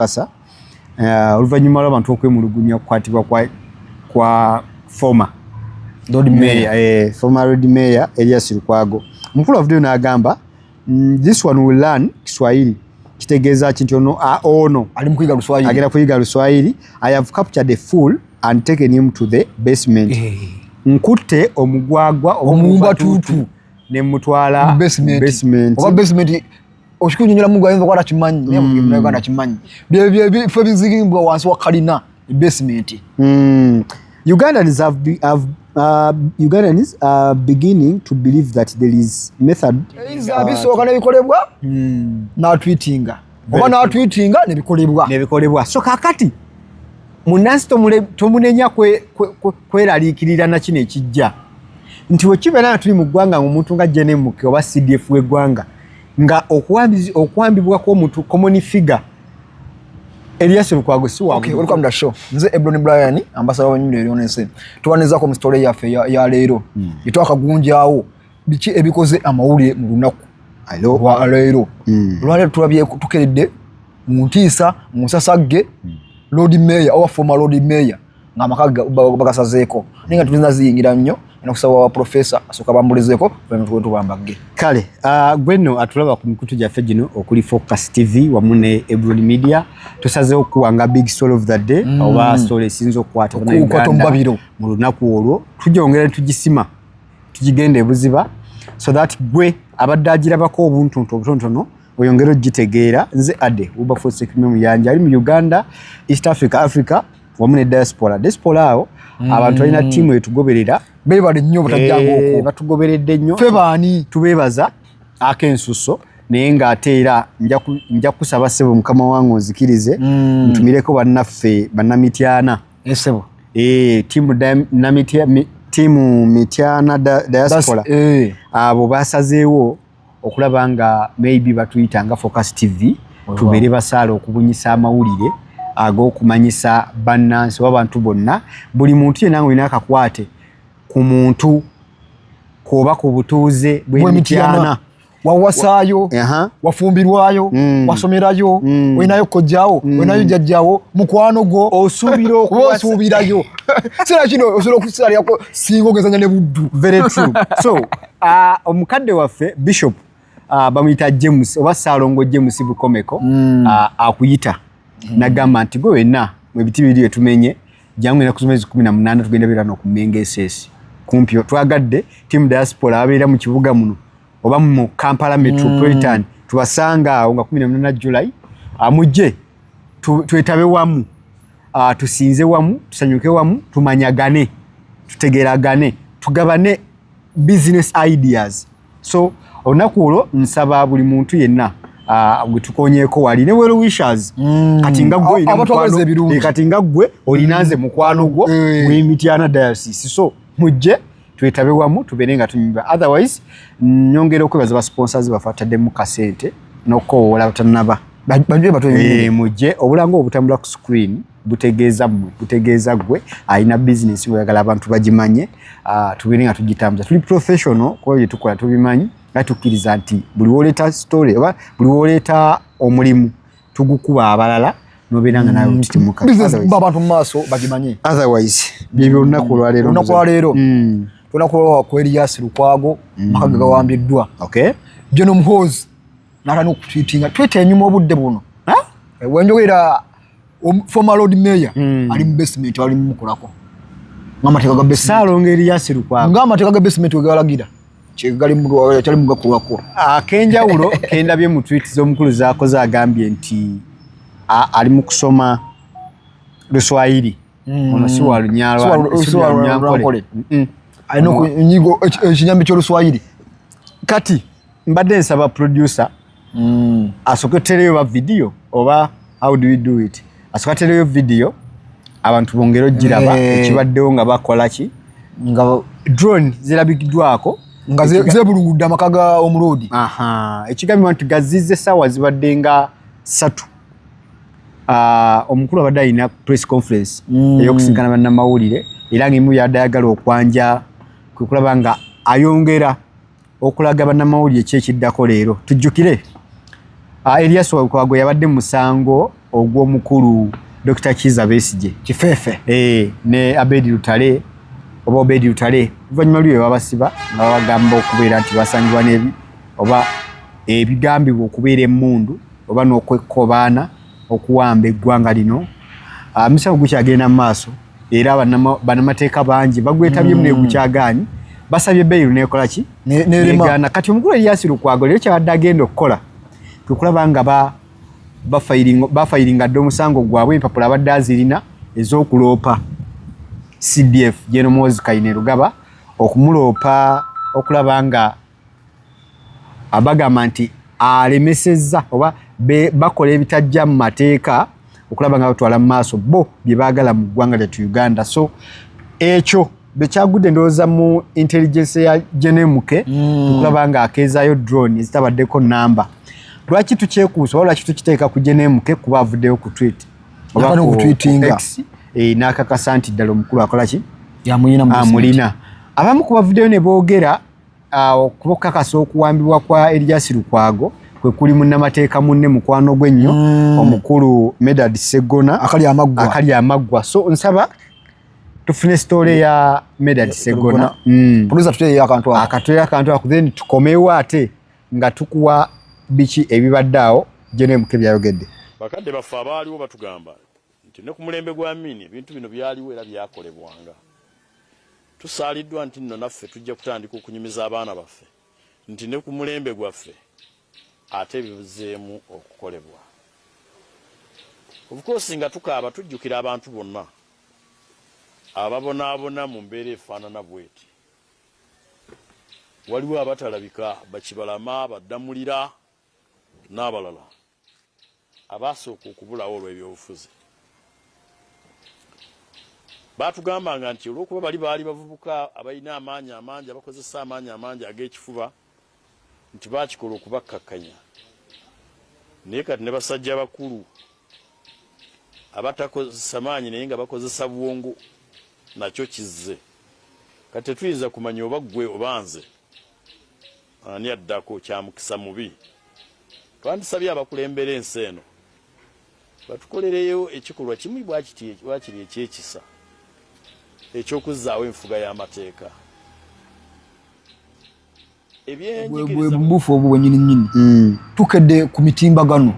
Kasa oluvannyuma lw'abantu okwemulugunya okukwatibwa kwa former Lord Mayor, former Lord Mayor Elias Lukwago. Omukulu avuddeyo n'agamba this one will learn Kiswahili. Kitegeeza kinti ono ali mu kuyiga Luswahili. Agenda kuyiga Luswahili. I have captured a fool and taken him to the basement. Nkutte omugwagwa omumbatutu ne mutwala basement. Oba basement oshikunyinyira mungu ayinza kwata kimanyi ne mu Uganda kimanyi. Bye fe bizigimbwa wansi wa kalina basement. Ugandans are beginning to believe that there is method. Bisoka ne bikolebwa na tweetinga. Oba na tweetinga ne bikolebwa. So kakati munansi tomunenya kweraliikirira na kino ekijja nti wekibeera tuli mu ggwanga omuntu nga JNMK oba CDF w'eggwanga nga okuwambibwa kw'omuntu common figure Elias Lukwago si wa. Okay, welcome to the show. Nze Ebron Brian, ambassador wa New Leonese. Tuwanezako mu story yaffe ya leero. Yitwaka gunjaawo biki ebikoze amawulire mu lunaku. Wa leero. Lwale tulabye tukeredde mu ntiisa mu Nsasagge Lord Mayor owa former Lord Mayor ng'amaka bagasazeeko. Ninga tulina ziyingira nnyo nakusaba wa professor asoka bambulizeko bwe tubambagge. Kale gwenno atulaba ku mikutu gyaffe gino okuli Focus TV wamu ne Ebron Media tusazeewo okuwanga big story of the day oba story esinza okukwata mu lunaku olwo tujongera tugisima tugigenda ebuziba so that gwe abadde agirabako obuntuntu obutonotono oyongera ogitegeera. Nze Ade Wilberforce Muyanja ali mu Uganda, East Africa wamu ne diaspora awo abantu balina ttiimu etugoberera beebale nnyo butajjango okwo batugoberedde nnyo ffe baani tubeebaza akensuso naye ng'ate era nja kusaba ssebo mukama wange onzikirize ntumireko bannaffe bannamityana esebo tiimu mityana diaspora abo basazeewo okulaba nga maybe batuyita nga Focus TV tubeere basaala okubunyisa amawulire ag'okumanyisa bannansi w'abantu bonna buli muntu yenna ng'olina akakwate ku muntu kuba ku butuuze bw'emityana wawasaayo wafumbirwayo wasomerayo wenayo kojjawo wenayo jjajjawo mukwano gwo osuubirayo sira kino osobola okusalirako singa ogezanya ne buddu. Very true. So omukadde waffe Bishop bamuyita James oba Saalongo James Bukomeko akuyita nagamba nti gwe wenna mu biti biri etumenye jangu ina kuzumezi 18 tugenda bira n'okumenga SS kumpi twagadde team diaspora abeera mu kibuga muno oba mu Kampala Metropolitan tubasanga awo nga 18 July amujje twetabe wamu tusinze wamu tusanyuke wamu tumanyagane tutegeragane tugabane business ideas. So onaku olwo nsaba buli muntu yenna gwe tukonyeeko wali ne well wishers kati nga gwe kati nga gwe olinanze mukwano gwo mw'emityana diocese so mujje twetabe wamu tubeere nga tunyumba. Otherwise nyongera okwebaza ba sponsors bafatadde mu kasente n'okoowola batanaba mujje obulanga obutambula ku screen butegeeza gwe alina business oyagala abantu bagimanye tubeere nga tugitambuza tuli professional kwa bye tukola tubimanyi nga tukkiriza nti buli woleeta story oba buli woleeta omulimu tugukuba abalala nobeera nga nawe otitimuka abantu mu maaso bagimanye. Otherwise byebyo olunaku olwaleero tunakulowa ku Elias Lukwago makaga gawambiddwa John Muhoozi n'atandika okutwitinga twete enyuma obudde buno wenjogera former Lord Mayor ali mu basement ali mu mukolako ng'amateeka ga basement Saalongo Elias Lukwago ng'amateeka ga basement wegalagira kyegali mu kyali mu gakolako akenjawulo kendabye mu tweet z'omukulu zaakoze agambye nti ali mu kusoma Luswahili ono si wa Lunyankole alina okunyiga ekinyambi ky'Oluswahili. Kati mbadde nsaba producer asooke teleyo ba video oba how do we do it asooka teleyo video abantu bongera ogiraba ekibaddewo nga bakola ki nga drone zirabikiddwako nga zebulungudde amaka ga Omuloodi. Ekigambibwa nti gazizze essaawa zibadde nga 3 omukulu abadde alina press conference ey'okusinkana bannamawulire era ng'emu yadde ayagala okwanja kwe kulaba nga ayongera okulaga bannamawulire ki ekiddako leero. Tujjukire Elias Lukwago yabadde mu musango ogw'omukulu Dr. Kiza Besigye kifeefe ne Abedi Lutale oba Obedi Lutale oluvannyuma lwe babasiba nga babagamba okubeera nti basangibwa oba ebigambibwa okubeera emmundu oba n'okwekkobaana okuwamba eggwanga lino. Misango gukyagenda mu maaso era bannamateeka bangi bagwetabyemu ne gukyagaanyi basabye bbeeyi neekola ki neegana. Kati omukulu Erias Lukwago leero kyabadde agenda okukola kwe kulaba nga bafayiringadde omusango gwabwe empapula abadde azirina ez'okuloopa CDF General Muhoozi Kainerugaba okumuloopa okulaba nga abagamba nti alemesezza oba bakola ebitajja mu mateeka okulaba nga batwala mu maaso bo bye baagala mu ggwanga lyattu Uganda. So ekyo bekyagudde ndowooza mu intelligence ya Jenemuke okulaba nga akeezaayo drone ezitabaddeko namba. Lwaki tukyekuusa oba lwaki tukiteeka ku Jenemuke kuba avuddeyo ku tweet oba ku X n'akakasa nti ddala omukulu akola ki amulina. Abamu ku bavuddeyo ne boogera okuba okukakasa okuwambibwa kwa Erias Lukwago kwe kuli munnamateeka munne mukwano gw'ennyo omukulu Medad Segona akali amaggwa. So nsaba tufune story ya Medad Segona poliza tuteeyo akantu ako then tukomewo ate nga tukuwa biki ebibadde awo Jenemuke byayogedde. Bakadde baffe abaaliwo batugamba nti ne ku mulembe gwa Amini ebintu bino byaliwo era byakolebwanga. Tusaaliddwa nti nno naffe tujja kutandika okunyumiza abaana baffe nti ne ku mulembe gwaffe ate bibuzeemu okukolebwa. Of course nga tukaaba tujjukira abantu bonna ababonaabona mu mbeera efaanana bweti. Waliwo abatalabika Bakibalama, Baddamulira n'abalala abaasooka okubulawo olw'ebyobufuzi. Baatugambanga nti olw'okuba baali bavubuka abalina amaanyi amangi abakozesa amaanyi amangi ag'ekifuba nti baakikola okubakkakkanya. Naye kati ne basajja bakulu abatakozesa maanyi naye nga bakozesa bwongo nakyo kizze. Kati tetuyinza kumanya oba ggwe oba nze ani addako kya mukisa mubi. Twandisabye abakulembera ensi eno batukolereyo ekikolwa kimu bwakiri ekyekisa ekyokuzzaawo enfuga y'amateeka. Bwebufu obwo bwennyini tukedde ku mitimbagano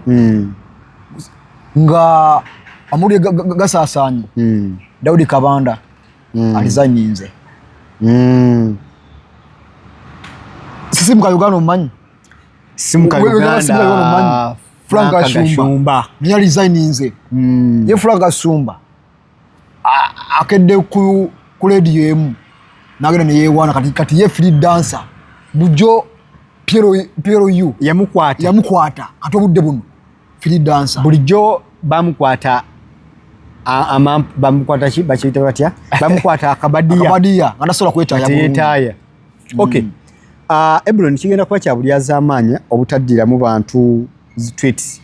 nga amawulire gasaasaanye Daudi Kabanda alizannyinze sisimuka Uganda omumanyi simuka Uganda Frank Gashumba niye alizannyinze ye Frank Gashumba akedde ku radio emu nagenda ne yeewaana kati ye free dancer bujo Piero yu yamukwata ate obudde buno free dancer bulijjo bamukwata bamukwata ki bakiyita batya bamukwata akabadiya anasobola kwetaaya. Okay. Ebron kigenda kuba kya bulyazaamaanya obutaddiramu bantu tweets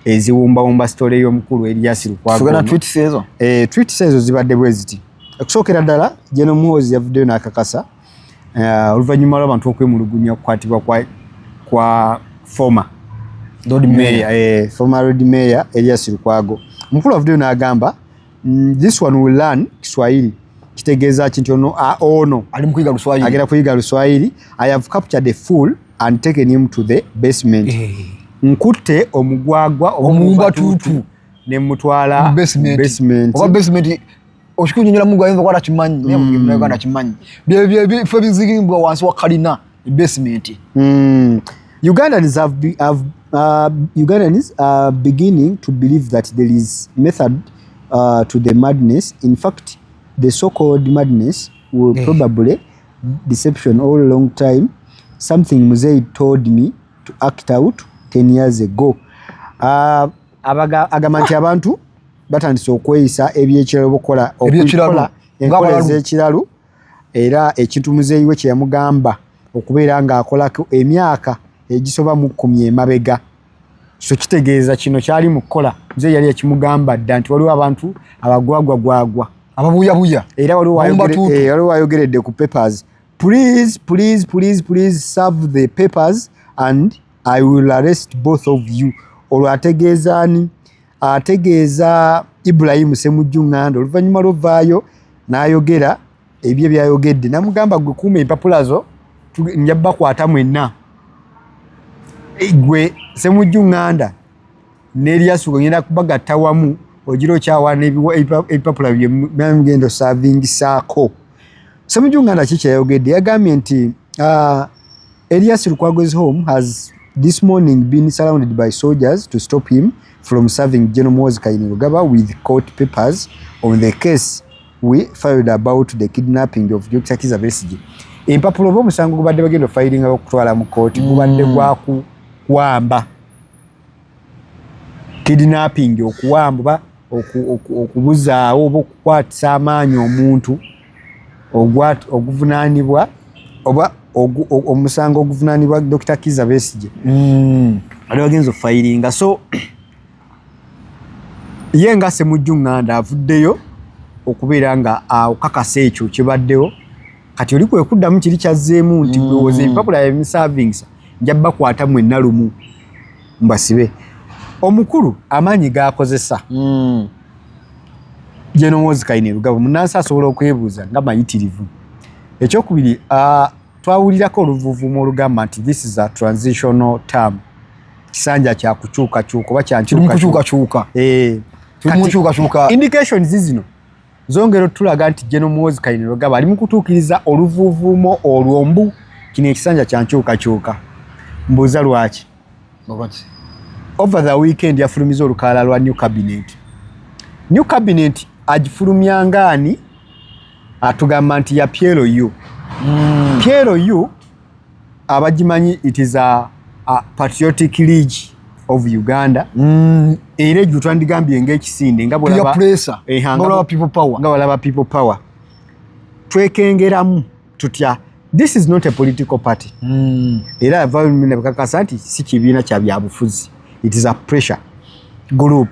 eziwumbawumba story y'omukulu Erias Lukwago. Tweets ezo zibadde bwe ziti. Okusookera ddala General Muhoozi yavuddeyo n'akakasa oluvannyuma lw'abantu okwemulugunya okukwatibwa kwa former Road Mayor Erias Lukwago. Omukulu avuddeyo n'agamba this one will learn Kiswahili. Kitegeeza kinti ono ali mukuyiga Luswahili agenda kuyiga Luswahili. I have captured a fool and taken him to the basement. Nkutte omugwagwa omumbatuutu ne mutwala basement. Oba basement oshikunyola mungu ayinza kwata kimanyi ne mu Uganda kimanyi bye fe bizigimbwa wansi wa kalina basement. Ugandans are beginning to believe that there is method to the madness. In fact, the so-called madness will probably deception all a long time. Something Muzei told me to act out 10 years ago. Agamba nti abantu batandise okweyisa ebyekiralo bokola enkola ez'ekiralu era ekintu Muzeeyi we kye yamugamba okubeera ng'akolako emyaka egisoba mu 10 emabega. So kitegeeza kino kyali mu kukola Muzeeyi yali yakimugamba dda nti waliwo abantu abagwagwagwagwa ababuyabuya era waliwo wayogeredde ku papers. Please serve the papers and I will arrest both of you. Olwo ategeeza ani ategeeza Ibrahim Ssemujjung'anda oluvannyuma lw'ovaayo n'ayogera ebyo byayogedde namugamba gwe kuuma empapula zo nja bakwata mwenna gwe Ssemujjung'anda n'Erias ngenda kubagatta wamu ogira okyawaana ebipapula byemugenda osavingisaako. Ssemujjung'anda ki kyayogedde yagambye nti Erias Lukwago's home has this morning been surrounded by soldiers to stop him from serving General Muhoozi Kainerugaba with court papers on the case we filed about the kidnapping of Dr. Kizza Besigye. Empapula b'omusango gubadde bagenda filing okutwala mu kooti gubadde gwa kuwamba kidnapping okuwamba okubuzaawo oba okukwatisa amaanyi omuntu oguvunaanibwa oba omusango oguvunaanibwa Dr. Kizza Besigye ali bagenza filinga. So ye nga Ssemujjung'anda avuddeyo okubeera nga okakasa ekyo kibaddewo kati oli kwe kuddamu kiri kyazzeemu nti gwewoza ebipapula emisavingisa nja bakwata mwenna lumu mbasibe. Omukulu amaanyi g'akozesa General Muhoozi Kainerugaba munnansi asobola okwebuuza nga mayitirivu. Ekyokubiri twawulirako oluvuuvuumo olugamba nti this is a transitional term, kisanja kya kukyukakyuka oba kyankyukakyuka. Indications zino zongera tulaga nti General Muhoozi Kainerugaba ali mu kutuukiriza oluvuuvuumo olwombu kino ekisanja kyankyukakyuka. Mbuuza lwaki? Over the weekend yafulumiza olukalala lwa new cabinet. New cabinet agifulumya ngaani atugamba nti ya PLU. PLU abagimanyi it is a patriotic league of Uganda. Era egyo twandigambye ng'ekisinde nga bw'olaba people power. Twekengeramu tutya. This is not a political party. Era avamine bakakasa nti si kibiina kya byabufuzi. It is a pressure group.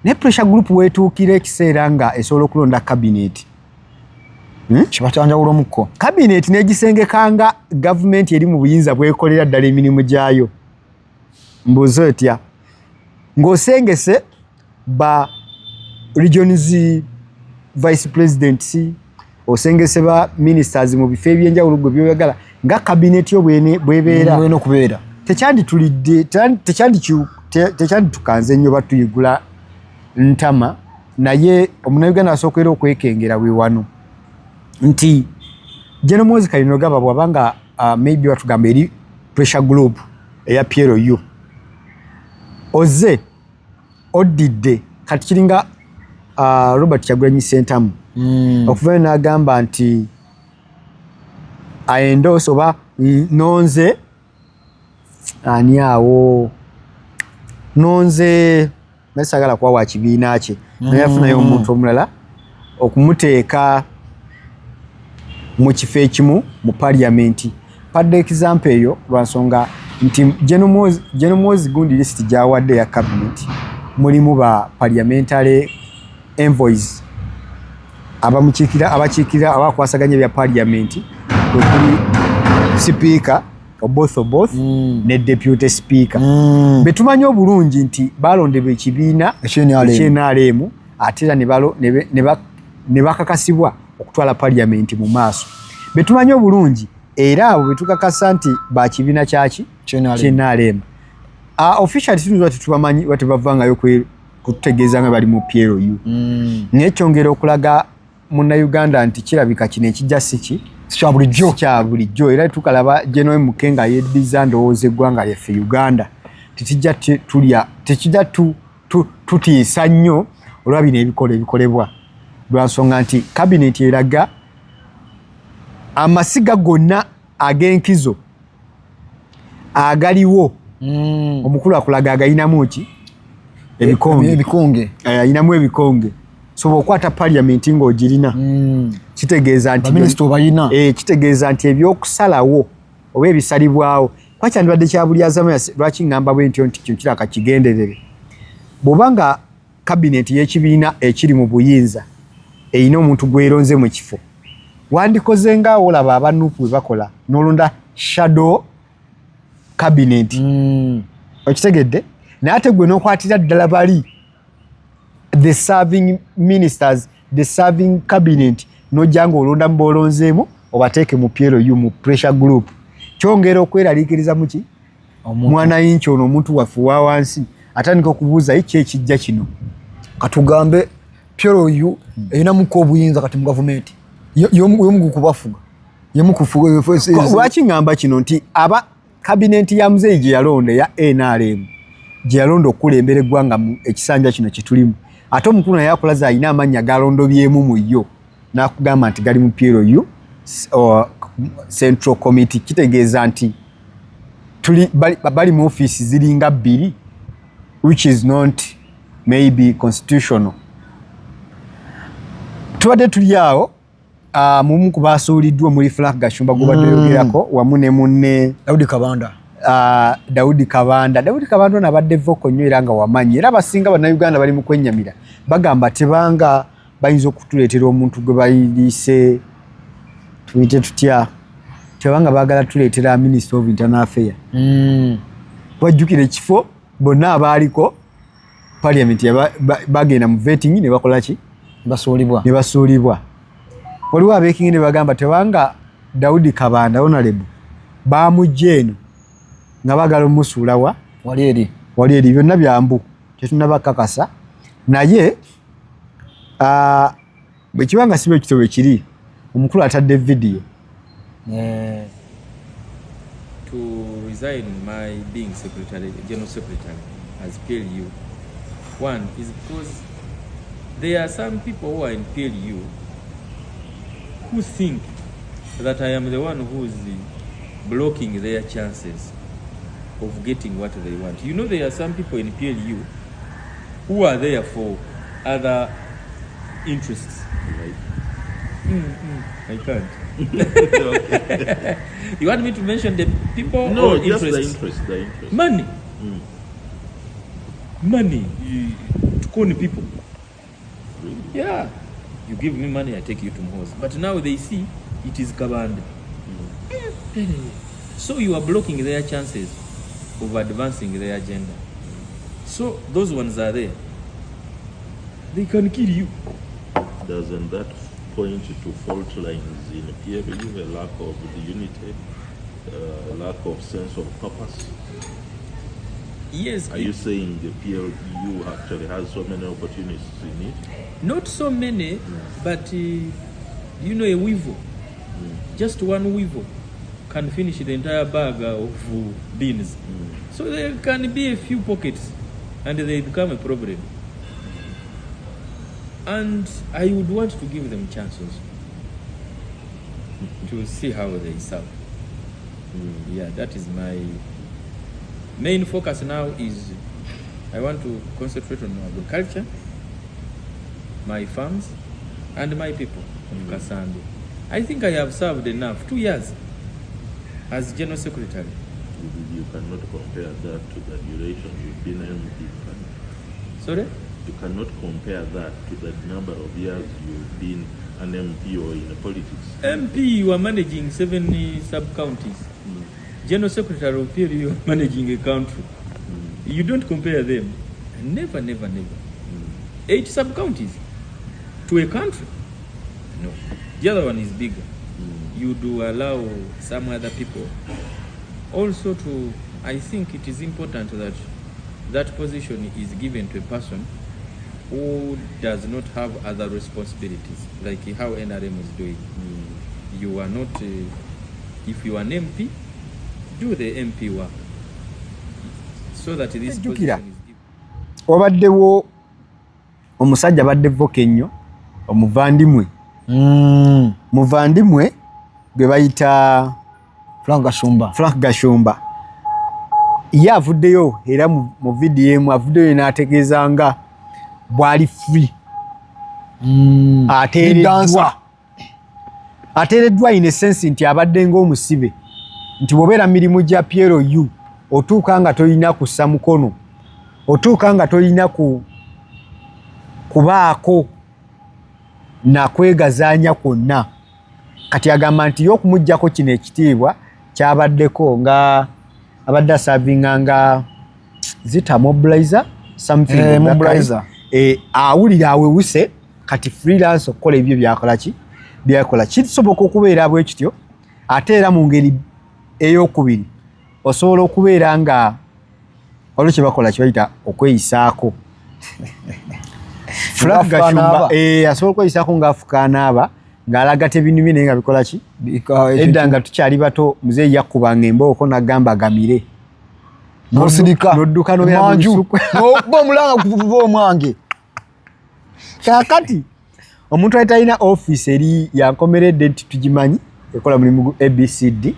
Ne pressure group wetuukira ekiseera nga esobola okulonda cabinet. Kibatanjawulo mukko. Cabinet negisengekanga government eri mu buyinza bwekolera ddala emirimu gyayo. Mbuuzo etya ng'osengese ba regions vice presidents osengese ba ministers mu bifo ebyenjawulo gwe byoyagala nga cabinet yo bwebeera okubeera tekyanditukanze nnyo batuyigula ntama naye omunauganda asookera okwekengera we wano nti General Muhoozi Kainerugaba bw'abanga maybe batugamba eri pressure group eya PLU oze odidde kati kiringa Robert Kyagulanyi Ssentamu okuvayo n'agamba nti aendose oba nonze ani awo nonze nasagala kwa wa kibiina kye naye afunayo omuntu omulala okumuteeka mu kifo ekimu mu parliament. Padde example eyo lwansonga nti General Muhoozi gundi list gyawadde ya cabinet mulimu ba parliamentary envoys abakiikira abakwasaganya bya parliament okuli speaker both ne deputy speaker. Betumanyi obulungi nti balondebwa ekibiina ekyenalemu ate era ne bakakasibwa okutwala parliament mu maaso. Betumanyi obulungi era abo betukakasa nti bakibiina kyaki kyenalemu. Officially sinuzwa tetubamanyi batebavangayo kutegeeza nga bali mu PLU. Nekyongera okulaga munnayuganda nti kirabika kino ekijja siki kya bulijjo era tukalaba General Mukenga yeddiza ndowooza eggwanga lyaffe Uganda tekijja tutiisa nnyo olwa bino ebikolebwa lwansonga nti cabinet eraga amasiga gonna ag'enkizo agaliwo omukulu akulaga agayinamu ki ebikonge ayinamu ebikonge so okwata parliament ng'ogirina kitegeeza nti kitegeeza nti ebyokusalawo oba ebisalibwawo kwakyandibadde kya buli azamu lwaki ngamba bwe ntyo nti kino kiraka kigenderere bw'obanga cabinet y'ekibiina ekiri mu buyinza eyina omuntu gweronze mu kifo wandikoze nga olaba abanupu bwe bakola n'olonda shadow cabinet okitegedde naye ate gwe n'okwatira ddala bali the serving ministers, the serving cabinet nojanga olonda mbolonzeemu obateeke mu PLU mu pressure group kyongera okweraliikiriza muki mwana yinki ono omuntu waffe wa wansi atandika okubuuza iki ekijja kino katugambe PLU erinamuko obuyinza kati mu gavumenti yomu kubafuga yomu kufuga lwaki ngamba kino nti aba kabineti ya muzeeyi gye yalonda ya NRM gye yalonda okulembera eggwanga mu ekisanja kino kitulimu ate omukulu naye akulaza alina amannya galondobyemu mu yo n'akugamba nti gali mu PLU Central Committee kitegeeza nti bali mu office ziringa 2 which is not maybe constitutional. Tubadde tuli awo mumu ku basuuliddwa muri Frank Gashumba gubadde yogerako wamu ne munne Daudi Kabanda nabadde voko nnyo era nga wamanyi era abasinga bannayuganda bali mu kwennyamira bagamba tebanga bayinza okutuleetera omuntu gwe bayise tuyite tutya tebanga baagala tuleetera Minister of Internal Affairs wajjukira ekifo bonna abaaliko Parliament bagenda mu vetting ne bakola ki ne basuulibwa waliwo abeekingi ne bagamba tebanga Daudi Kabanda honorable bamujja eno nga bagala omusuulawa wali eri byonna byambu tetunnabakakasa naye bwe kibanga sibe ekitobe kiri omukulu atadde video to resign my being general secretary as PLU. One is because there are some people who are in PLU who think that I am the one who is blocking their chances of getting what they want. You know, there are some people in PLU who are there for other interests. Right? I can't. You want me to mention the people? No, or just interests? the interest. Money. Money to con people. Really? Yeah. You give me money, I take you to Mos. But now they see it is Kabanda. So you are blocking their chances of advancing their agenda. So those ones are there. They can kill you. Doesn't that point to fault lines in PLU, a lack of the unity, lack of sense of purpose? Yes. Are you saying the PLU actually has so many opportunities in it? Not so many, but you know, a weevil, just one weevil can finish the entire bag of beans. So there can be a few pockets and they become a problem. And I would want to give them chances to see how they serve. Yeah, that is my main focus now. Is I want to concentrate on agriculture, my farms, and my people of Kasando. I think I have served enough. 2 years as General Secretary. You cannot compare that to the duration you've been MP. Sorry? You cannot compare that to the number of years you've been an MP or in politics. MP, you are managing 7 sub-counties. General Secretary of PLU, you are managing a country. You don't compare them. Never. 8 sub-counties to a country. No. The other one is bigger. You do allow some other people also to, I think it is important that that position is given to a person who does not have other responsibilities, like how NRM is doing. You are not, if you are an MP, do the MP work so that this position is given. Wabaddewo omusajja badde voke nnyo omuvandimwe muvandimwe gwe bayita Frank Gashumba ye avuddeyo era mu video emu avuddeyo n'ategeeza nga bwali free ateereddwa in a sense nti abadde ng'omusibe nti bw'obeera mirimu gya PLU otuuka nga tolina kussa mukono otuuka nga tolina kubaako nakwegazaanya kwonna kati agamba nti y'okumuggyako kino ekitiibwa kyabaddeko nga abadde asavinga nga zita mobilizer something awulira awewuse kati freelance okukola ebyo byakola kisoboka okubeera bwe kityo ate era mu ngeri ey'okubiri osobola okubeera nga waliwo kye bakola kibayita okweyisaako Frank Gashumba asobola okweyisaako ng'afukaanaaba ng'alaga tebinumye naye nga bikola ki edda nga tukyali bato muzeeyi yakubanga embooko n'agamba agamire n'odduka omulanga kuvuva omwange kaakati omuntu ali talina office eri yankomeredde nti tugimanyi ekola mulimu gu ABCD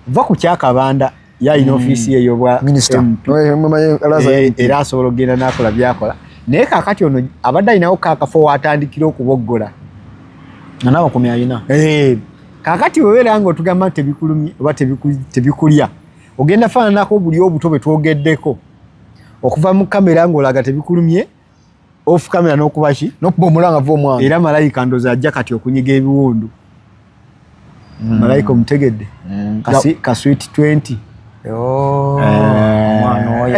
va ku kyakabanda yalina office ye ey'obwa era asobola okugenda n'akola byakola naye kaakati ono abadde alinawo kaakafo waatandikira okuboggola nga n'amakumi alina kaakati webeera nga otugamba tebikulumye oba tebikulya ogenda faananako buli obuto bwe twogeddeko okuva mu kamera ng'olaga tebikulumye off kamera n'okuba ki n'okuba omulanga va omwana era malayika ndoozi ajja kati okunyiga ebiwundu malayika omutegedde ka sweet 20 omwana oyo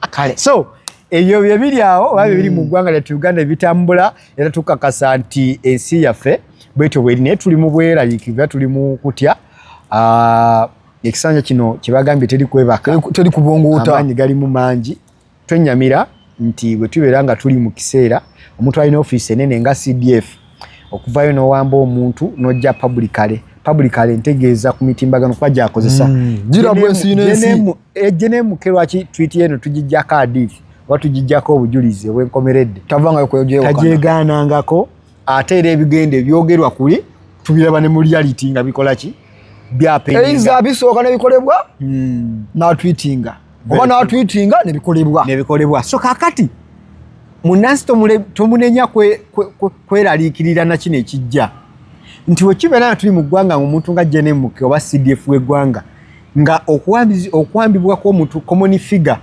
kale so ebyo bye biri awo oba bye biri mu ggwanga lyattu Uganda ebitambula era tukakasa nti ensi yaffe bwetyo bweri naye tuli mu bweraliikirira tuli mu kutya ekisanja kino kyebagambye teri kwebaka teri kubongoota amaanyi galimu mangi twenyamira nti bwe tubeera nga tuli mu kiseera omuntu alina ofiisi enene nga CDF okuvayo n'owamba omuntu n'ojja publicale ntegeeza ku mitimbagano kuba gyakozesa ejje neemuke lwaki twiti eno tugijjako adiifi oba tugijjako obujulizi obwenkomeredde tajeegaanangako ate era ebigenda ebyogerwa kuli tubiraba ne mu reality nga bikola ki byapeeiza bisooka nebikolebwa n'atwitinga oba n'atwitinga nebikolebwa so kaakati munnansi tomunenya kweraliikirira na kino ekijja nti wekibeera nga tuli mu ggwanga omuntu nga jenemuke oba CDF w'eggwanga nga okuwambibwa kw'omuntu common figure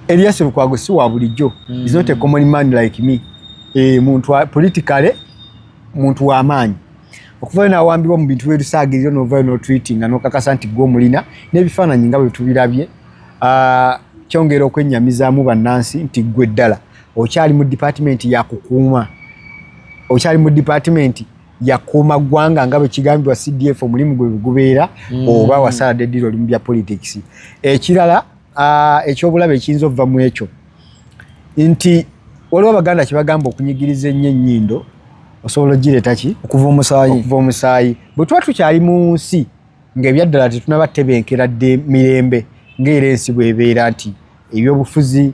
Elias Lukwago si wa bulijjo is not a common man like me muntu politically muntu w'amaanyi okuvayo n'awambibwa mu bintu byerusaagiriro n'ovayo n'otweetinga n'okakasa nti gw'omulina n'ebifaananyi nga bwe tubirabye kyongera okwennyamizaamu bannansi nti ggwe ddala okyali mu department yakukuuma okyali mu department yakuuma ggwanga nga bwe kigambibwa CDF omulimu gwe gubeera oba wasaladde eddiro limu bya politics ekirala ekyobulabe ekiyinza okuva mu ekyo nti waliwo abaganda kyebagamba okunyigiriza ennyo ennyindo osobola ogireeta ki okuva omusaayi bwe tuba tukyali mu nsi ng'ebyaddala tetunaba tebenkera dde mirembe ng'era ensi bw'ebeera nti ebyobufuzi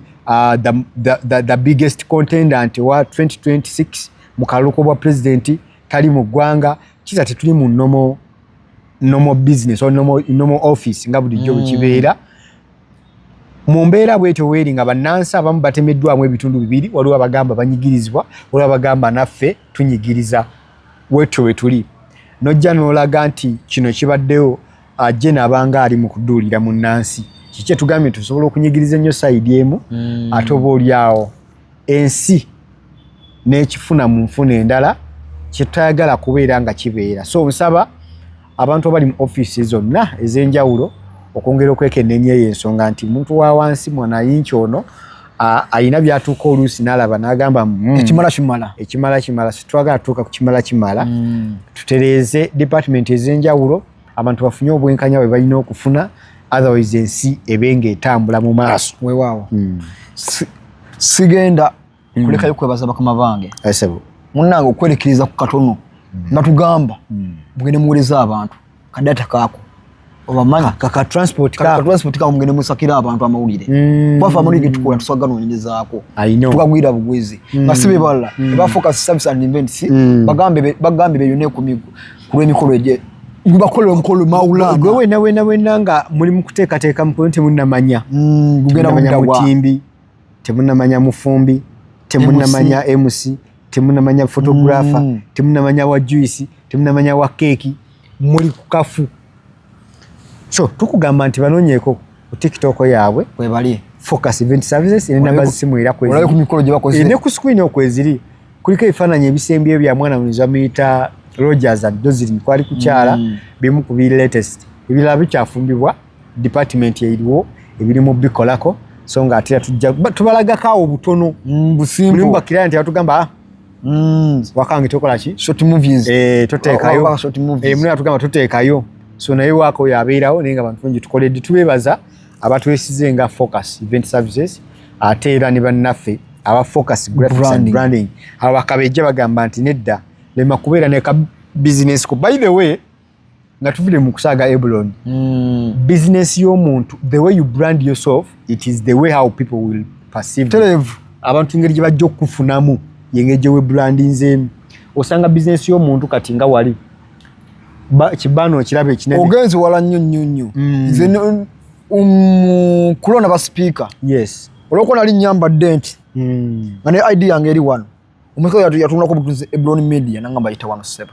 the biggest contendant wa 2026 mu kaluko bwa pulezidenti tali mu ggwanga kiza tetuli mu normal business or normal office nga bulijjo bwe kibeera mu mbeera bwetyo weeri nga bannansi abamu batemeddwamu ebitundu bibiri waliwo abagamba banyigirizibwa waliwo abagamba naffe tunyigiriza bwetyo bwe tuli nojja n'olaga nti kino kibaddewo ajje n'abanga ali mu kuduulira munnansi kiki etugambye tusobola okunyigiriza ennyo sayidi emu ate oba oliawo ensi n'ekifuna mu nfuna endala kyetutayagala kubeera nga kibeera so nsaba abantu abali mu ofiisi zonna ez'enjawulo okwongera okwekenneenya eyo ensonga nti muntu wa wansi mwanayinki ono ayina byatuuka oluusi n'alaba n'agamba ekimala situwagala tutuuka ku kimala tutereeze department ez'enjawulo abantu bafunye obwenkanya bwe balina okufuna otherwise ensi ebenga etambula mu maaso weewaawo sigenda kulekayo kwebaza bakama bange munnange okwerekiriza ku katono nga tugamba mugende muweereza abantu kadata kaako obamanyi kaka transport kako mugende musakira abantu amawulire kwafe amawulire getukola tuswaga noonyerezaako tukagwira bugwezi basibe balala eba focus service and events bagambe beyone ku lw'emikolo egye bakolera omukolo mawulana gwe wena nga muli mu kuteekateeka mukolo temunnamanya mutimbi temunnamanya mufumbi temunnamanya MC temunnamanya photographer temunnamanya wa juice temunnamanya wa keeki muli ku kafu so tukugamba nti banoonyeeko ku TikTok yaabwe webali focus event services ne namba zisimu era olaba ku mikolo gye bakoze ne ku screen okweziri kuliko ebifaananyi ebisembyeyo bya mwana mwiza muyita Rogers and Dozin kwali kukyala bimu ku bi latest ebirala bikyafumbibwa department yairiwo ebiri mu bikolako so nga atira tujja tubalagako obutono busimbo mulimba client yatugamba wakange tokola ki short movies toteekayo short movies muna atugamba toteekayo so naye wako yabeerawo naye nga bantu bangi tukoledde tubeebaza abatwesize nga Focus Event Services ate era ne bannaffe aba Focus Graphics and Branding abakabejja bagamba nti nedda lema kubeera ne ka business ko. By the way nga tuvire mu kusaaga Eblon business y'omuntu, the way you brand yourself, it is the way how people will perceive you. Abantu ngeri gye bajja okufunamu yengeje we brandinze osanga business y'omuntu kati nga wali kibano kirabe kinene ogenzi wala nnyo nze kulona ba speaker yes oloko nali nyamba dent nga ne idea yange eri wano omeko yatunula ko butuze Eblon Media nangamba ita wano seba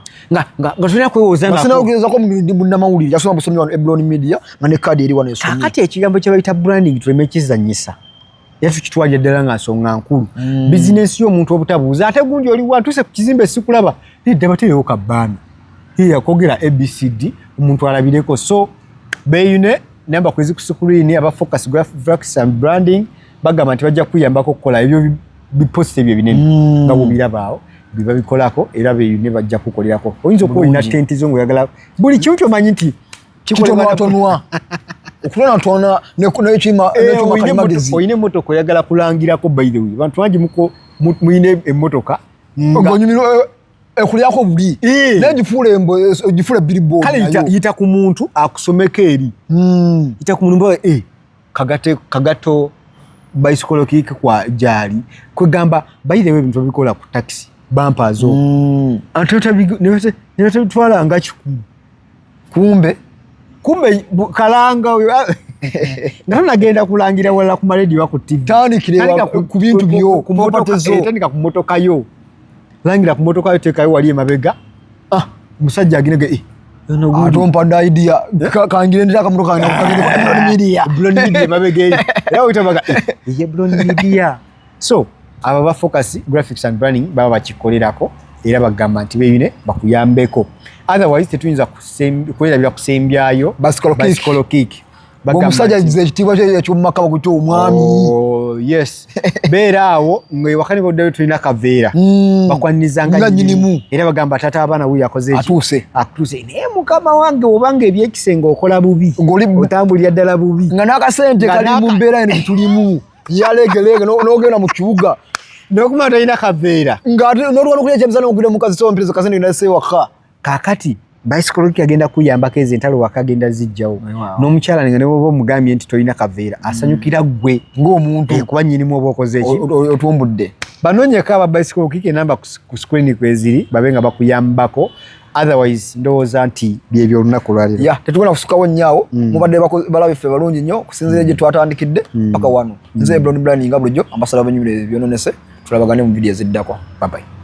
nga tulina kwewoza nga sina ogeza ko mbunda mawuli yasoma busomyo wano Eblon Media nga ne card eri wano esomyo kati ekigambo kye bayita branding tulemekizanyisa yesu kitwaje ddala nga nsonga nkulu business y'omuntu obutabuuza ate gundi oli watuse ku kizimbe sikulaba nedda baterewo kabbana yakogera ABCD omuntu alabireko so beyune namba kwezi ku screen aba Focus Graphics and Branding bagamba nti bajja kuyambako okukola ebyo bipost ebyo binene nga bubirabaawo biba bikolako era beyune bajja kukolerako oyinza okuwina tent zo ngoyagala buli kimu kyomanyi nti kikolewatonwa okulona tona nekima kalimagezi oyine motoka oyagala kulangirako by the way bantu bangi muko muyine emotoka ngonyumiro ekulyako buli negifule billboard kale yita ku muntu akusomeka eri yita ku muntu kagato bicycle kick kwa jali kwegamba by the way bintu bikola ku taxi bumper zo antota nibate twala nga kikumi kumbe kalanga nga nagenda kulangira wala ku radio ku TV tandikire ku bintu byo ku motoka tandika ku motoka yo langira ku motoka yo tekayo wali emabega musajja aginege atompa idea kangire ndira ka motoka na Eblon Media mabega yawo itabaga Eblon Media so aba Focus Graphics and Branding baba bakikolerako era bagamba nti beyine bakuyambeko otherwise tetuyinza kukolera kusembyayo bicycle kick omusajja ekitiibwa ekyomumaka bakutya omwami yes beeraawo ngewakani boddayo tulina kaveera bakwanizanga nyinimu era bagamba tata abaana wuyo akoze atuuse naye mukama wange obanga ebyekisenga okola bubi otambulira ddala bubi nga n'akasente kali mu mbeera eno tulimu yalegelege n'ogenda mu kibuga nokumala talina kaveera nolwana okulya ekyemizana ogwire mukazi sompirizo kasente nasewaka kakati bicycle agenda kuyambako ezentalo wakagenda zijjawo n'omukyala nga neboba omugambye nti tolina kaveera asanyukira gwe ng'omuntu kuba nnyinimu oba okoze eki otumbudde banoonyeko aba bicycle kike namba ku screen kweziri babe nga bakuyambako otherwise ndowooza nti byebyo olunaku lwaliro tetugenda kusukawo nnyaawo mubadde balabiffe balungi nnyo kusinzira gye twatandikidde paka wano nze Eblon Branding nga bulijjo ambasada b'ennyumire byononese tulabagane mu vidiyo eziddako bye bye